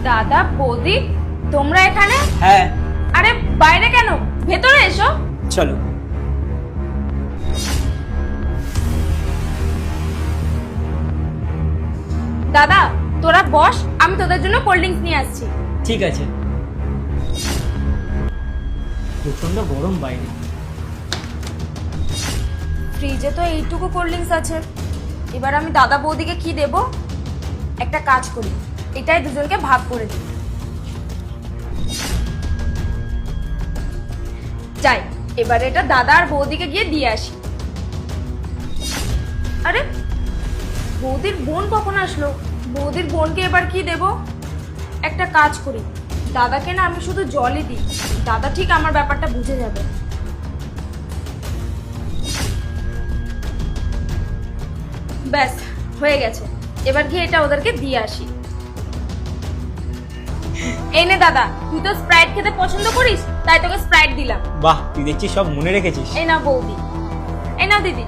দাদা বৌদি তোমরা এখানে? হ্যাঁ আরে বাইরে কেন, ভেতরে এসো। চলো। দাদা তোরা বস, আমি তোদের জন্য কোল্ড ড্রিঙ্কস নিয়ে আসছি। ঠিক আছে। প্রচন্ড গরম বাইরে। ফ্রিজে তো এইটুকু কোল্ড ড্রিঙ্কস আছে, এবার আমি দাদা বৌদিকে কি দেব? একটা কাজ করি, এটাই দুজনকে ভাগ করে দিই। যাই, এবার এটা দাদা আর বৌদিকে গিয়ে দিয়ে আসি। আরে বৌদির বোন কখন আসলো? বৌদির বোনকে এবার কি দেব? একটা কাজ করি, দাদাকে না আমি শুধু জলই দিই, দাদা ঠিক আমার ব্যাপারটা বুঝে যাবে। ব্যাস হয়ে গেছে, এবার গিয়ে এটা ওদেরকে দিয়ে আসি। এই নে দাদা, তুই তো স্প্রাইট খেতে পছন্দ করিস, তাই তোকে স্প্রাইট দিলাম। বাহ, তুই দেখছিস সব মনে রেখেছিস। এই না বৌদি, এই না দিদি।